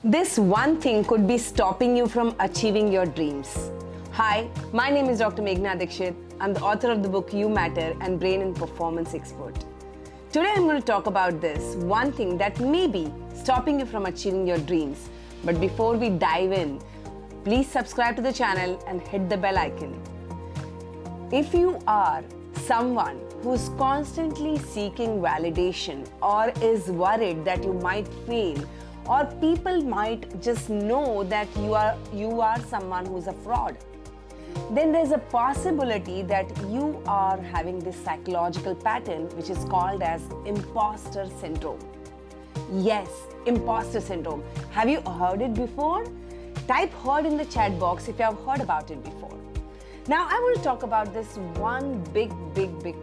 This one thing could be stopping you from achieving your dreams. Hi, my name is Dr. Meghana Dikshit. I'm the author of the book You Matter and Brain and Performance Expert. Today I'm going to talk about this one thing that may be stopping you from achieving your dreams. But before we dive in, please subscribe to the channel and hit the bell icon. If you are someone who's constantly seeking validation or is worried that you might fail, or people might just know that you are someone who's a fraud, then there's a possibility that you are having this psychological pattern which is called as imposter syndrome. Yes, imposter syndrome. Have you heard it before? Type heard in the chat box if you have heard about it before. Now I want to talk about this one big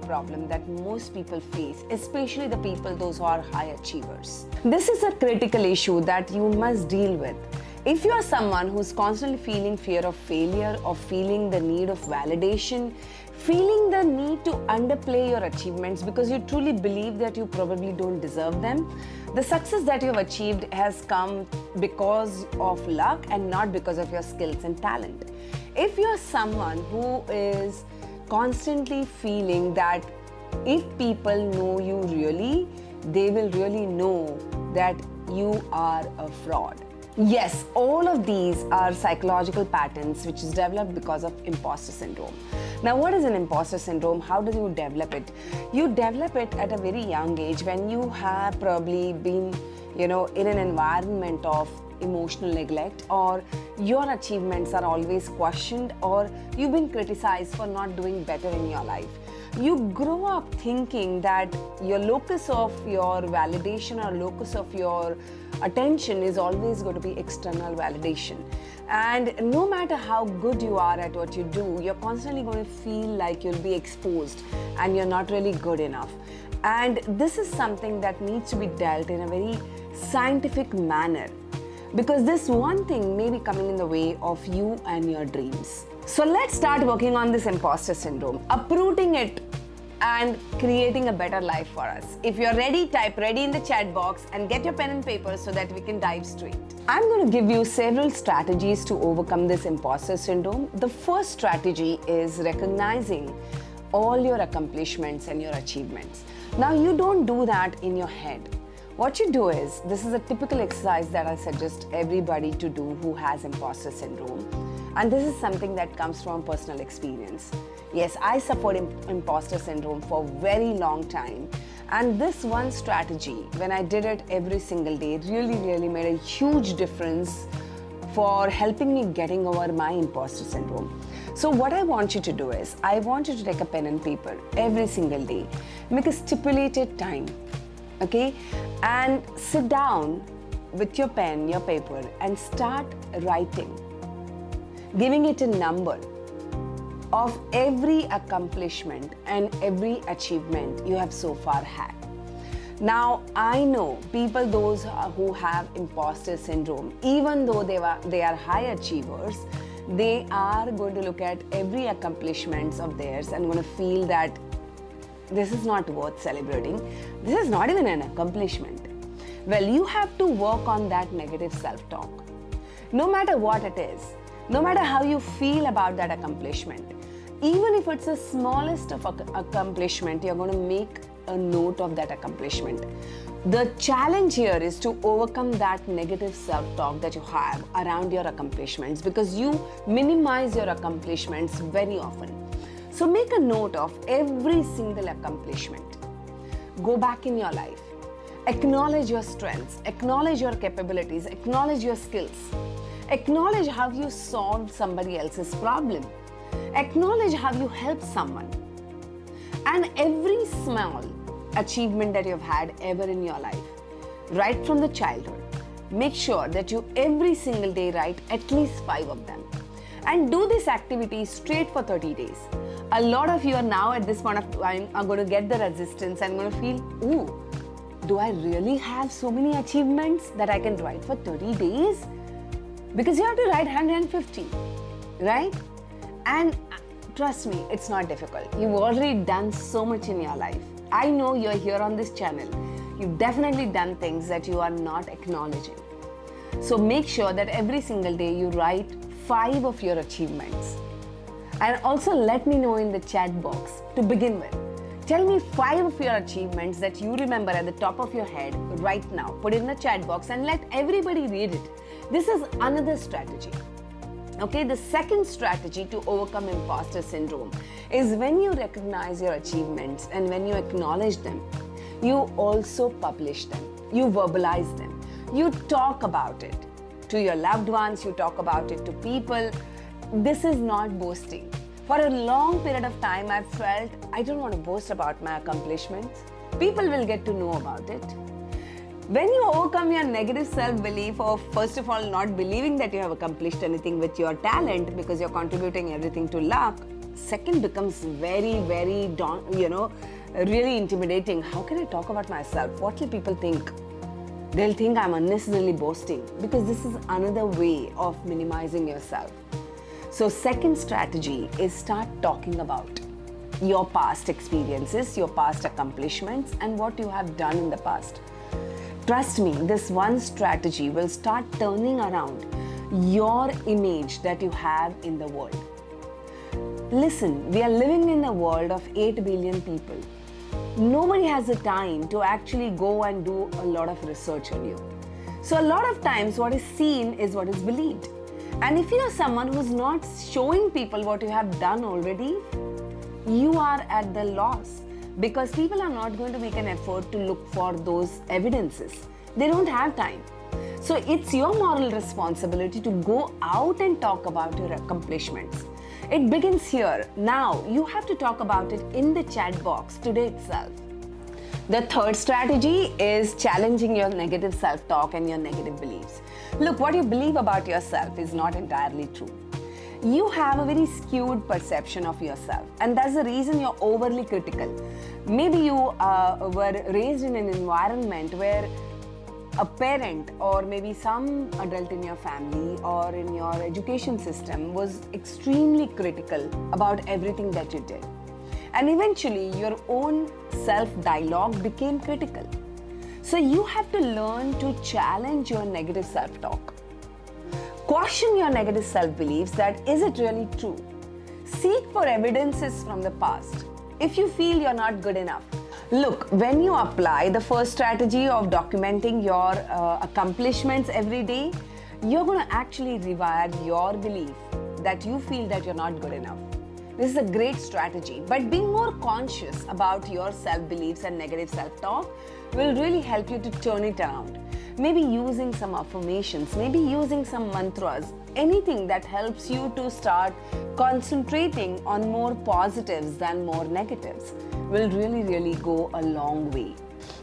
problem that most people face, especially the people those who are high achievers. This is a critical issue that you must deal with. If you are someone who's constantly feeling fear of failure or feeling the need of validation, feeling the need to underplay your achievements because you truly believe that you probably don't deserve them, the success that you have achieved has come because of luck and not because of your skills and talent. If you're someone who is constantly feeling that if people know you really, they will really know that you are a fraud. Yes, all of these are psychological patterns which is developed because of imposter syndrome. Now, what is an imposter syndrome? How do you develop it? You develop it at a very young age when you have probably been, in an environment of emotional neglect, or your achievements are always questioned, or you've been criticized for not doing better in your life. You grow up thinking that your locus of your validation or locus of your attention is always going to be external validation. And no matter how good you are at what you do, you're constantly going to feel like you'll be exposed and you're not really good enough. And this is something that needs to be dealt in a very scientific manner, because this one thing may be coming in the way of you and your dreams. So let's start working on this imposter syndrome, uprooting it and creating a better life for us. If you're ready, type ready in the chat box and get your pen and paper so that we can dive straight. I'm going to give you several strategies to overcome this imposter syndrome. The first strategy is recognizing all your accomplishments and your achievements. Now, you don't do that in your head. What you do is, this is a typical exercise that I suggest everybody to do who has imposter syndrome. And this is something that comes from personal experience. Yes, I suffered imposter syndrome for a very long time. And this one strategy, when I did it every single day, really made a huge difference for helping me getting over my imposter syndrome. So what I want you to do is, I want you to take a pen and paper every single day, make a stipulated time, okay? And sit down with your pen, your paper, and start writing, giving it a number of every accomplishment and every achievement you have so far had. Now, I know people, those who have imposter syndrome, even though they are high achievers, they are going to look at every accomplishments of theirs and going to feel that this is not worth celebrating. This is not even an accomplishment. Well, you have to work on that negative self-talk. No matter what it is, no matter how you feel about that accomplishment, even if it's the smallest of accomplishment, you're going to make a note of that accomplishment. The challenge here is to overcome that negative self-talk that you have around your accomplishments, because you minimize your accomplishments very often. So make a note of every single accomplishment. Go back in your life. Acknowledge your strengths, acknowledge your capabilities, acknowledge your skills. Acknowledge how you solved somebody else's problem. Acknowledge how you helped someone. And every small achievement that you've had ever in your life, right from the childhood, make sure that you every single day write at least 5 of them. And do this activity straight for 30 days. A lot of you are now at this point of time are going to get the resistance and going to feel, ooh, do I really have so many achievements that I can write for 30 days? Because you have to write 150, right? And trust me, it's not difficult. You've already done so much in your life. I know you're here on this channel. You've definitely done things that you are not acknowledging. So make sure that every single day you write 5 of your achievements. And also let me know in the chat box to begin with. Tell me 5 of your achievements that you remember at the top of your head right now. Put it in the chat box and let everybody read it. This is another strategy. Okay, the second strategy to overcome imposter syndrome is when you recognize your achievements and when you acknowledge them, you also publish them, you verbalize them, you talk about it to your loved ones, you talk about it to people. This is not boasting. For a long period of time, I felt I don't want to boast about my accomplishments. People will get to know about it. When you overcome your negative self-belief of, first of all, not believing that you have accomplished anything with your talent because you're contributing everything to luck, second becomes very, very, really intimidating. How can I talk about myself? What will people think? They'll think I'm unnecessarily boasting, because this is another way of minimizing yourself. So second strategy is start talking about your past experiences, your past accomplishments, and what you have done in the past. Trust me, this one strategy will start turning around your image that you have in the world. Listen, we are living in a world of 8 billion people. Nobody has the time to actually go and do a lot of research on you. So a lot of times what is seen is what is believed. And if you are someone who's not showing people what you have done already, you are at the loss, because people are not going to make an effort to look for those evidences. They don't have time. So it's your moral responsibility to go out and talk about your accomplishments. It begins here. Now you have to talk about it in the chat box today itself. The third strategy is challenging your negative self-talk and your negative beliefs. Look, what you believe about yourself is not entirely true. You have a very skewed perception of yourself, and that's the reason you're overly critical. Maybe you were raised in an environment where a parent or maybe some adult in your family or in your education system was extremely critical about everything that you did. And eventually your own self-dialogue became critical. So you have to learn to challenge your negative self-talk. Question your negative self-beliefs that is it really true? Seek for evidences from the past. If you feel you're not good enough, look, when you apply the first strategy of documenting your accomplishments every day, you're going to actually rewire your belief that you feel that you're not good enough. This is a great strategy, but being more conscious about your self-beliefs and negative self-talk will really help you to turn it around. Maybe using some affirmations, maybe using some mantras, anything that helps you to start concentrating on more positives than more negatives will really, really go a long way.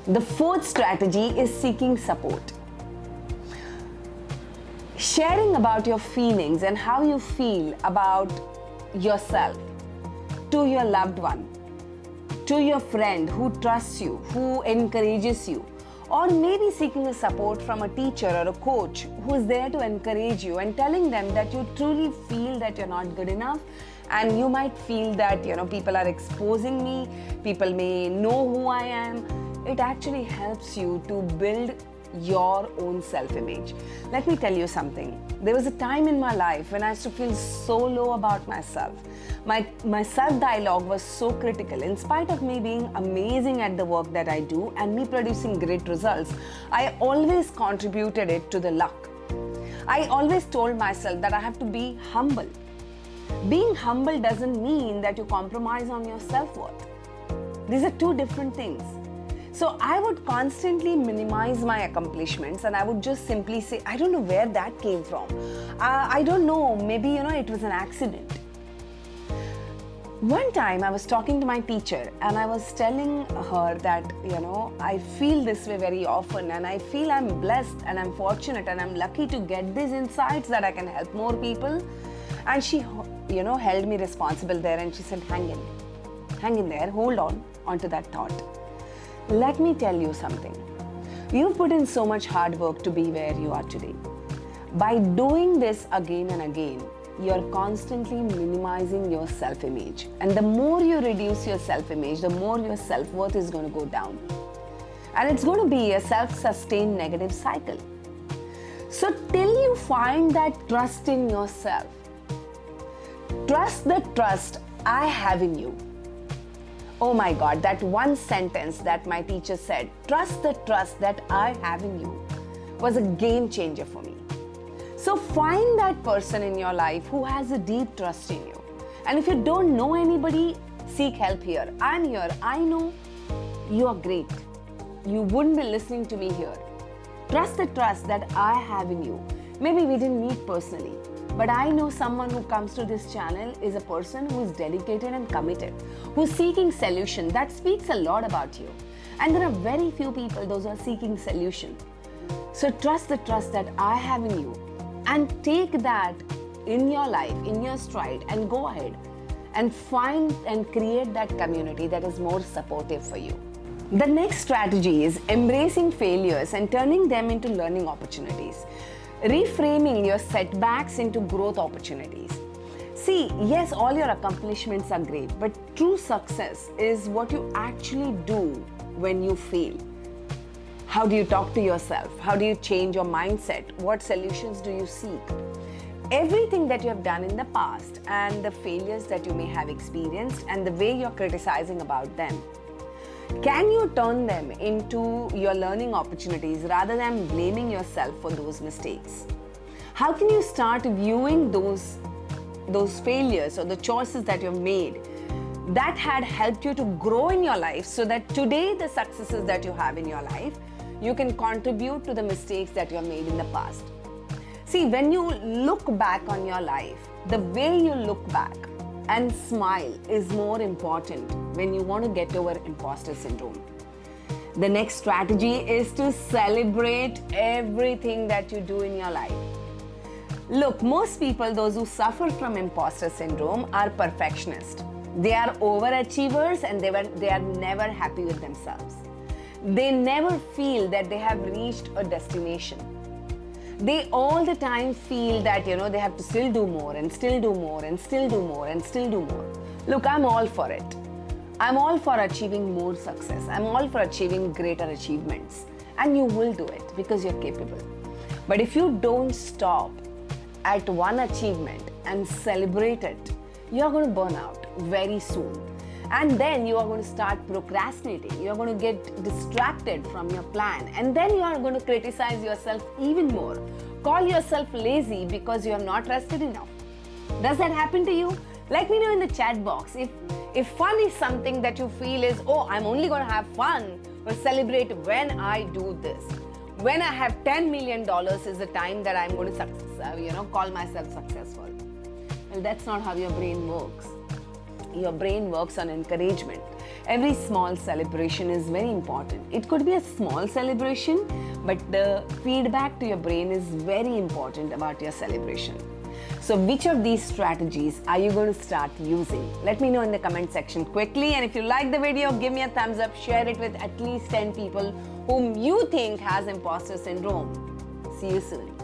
The fourth strategy is seeking support. Sharing about your feelings and how you feel about yourself to your loved one, to your friend who trusts you, who encourages you, or maybe seeking a support from a teacher or a coach who is there to encourage you and telling them that you truly feel that you're not good enough, and you might feel that people are exposing me, people may know who I am. It actually helps you to build your own self-image. Let me tell you something. There was a time in my life when I used to feel so low about myself. My self-dialogue was so critical. In spite of me being amazing at the work that I do and me producing great results, I always contributed it to the luck. I always told myself that I have to be humble. Being humble doesn't mean that you compromise on your self-worth. These are two different things. So I would constantly minimize my accomplishments, and I would just simply say, I don't know where that came from. I don't know, maybe it was an accident. One time I was talking to my teacher and I was telling her that, I feel this way very often, and I feel I'm blessed and I'm fortunate and I'm lucky to get these insights that I can help more people. And she, held me responsible there, and she said, hang in there, hold on onto that thought. Let me tell you something. You've put in so much hard work to be where you are today. By doing this again and again, you're constantly minimizing your self-image. And the more you reduce your self-image, the more your self-worth is going to go down. And it's going to be a self-sustained negative cycle. So till you find that trust in yourself, trust the trust I have in you. Oh my God, that one sentence that my teacher said, trust the trust that I have in you, was a game changer for me. So find that person in your life who has a deep trust in you. And if you don't know anybody, seek help here. I'm here. I know you are great. You wouldn't be listening to me here. Trust the trust that I have in you. Maybe we didn't meet personally, but I know someone who comes to this channel is a person who is dedicated and committed, who's seeking solution. That speaks a lot about you. And there are very few people, those who are seeking solution. So trust the trust that I have in you and take that in your life, in your stride, and go ahead and find and create that community that is more supportive for you. The next strategy is embracing failures and turning them into learning opportunities. Reframing your setbacks into growth opportunities. See, yes, all your accomplishments are great, but true success is what you actually do when you fail. How do you talk to yourself? How do you change your mindset? What solutions do you seek? Everything that you have done in the past and the failures that you may have experienced and the way you're criticizing about them, can you turn them into your learning opportunities rather than blaming yourself for those mistakes? How can you start viewing those failures or the choices that you've made that had helped you to grow in your life so that today the successes that you have in your life, you can contribute to the mistakes that you have made in the past? See, when you look back on your life, the way you look back and smile is more important when you want to get over imposter syndrome. The next strategy is to celebrate everything that you do in your life. Look, most people, those who suffer from imposter syndrome, are perfectionists. They are overachievers and they are never happy with themselves. They never feel that they have reached a destination. They all the time feel that, they have to still do more and still do more and still do more and still do more. Look, I'm all for it. I'm all for achieving more success. I'm all for achieving greater achievements. And you will do it because you're capable. But if you don't stop at one achievement and celebrate it, you're going to burn out very soon. And then you are going to start procrastinating. You're going to get distracted from your plan. And then you are going to criticize yourself even more. Call yourself lazy because you have not rested enough. Does that happen to you? Let me know in the chat box. If fun is something that you feel is, oh, I'm only going to have fun or celebrate when I do this. When I have $10 million is the time that I'm going to call myself successful. Well, that's not how your brain works. Your brain works on encouragement. Every small celebration is very important. It could be a small celebration, but the feedback to your brain is very important about your celebration. So which of these strategies are you going to start using? Let me know in the comment section quickly. And if you like the video, give me a thumbs up, share it with at least 10 people whom you think has imposter syndrome. See you soon.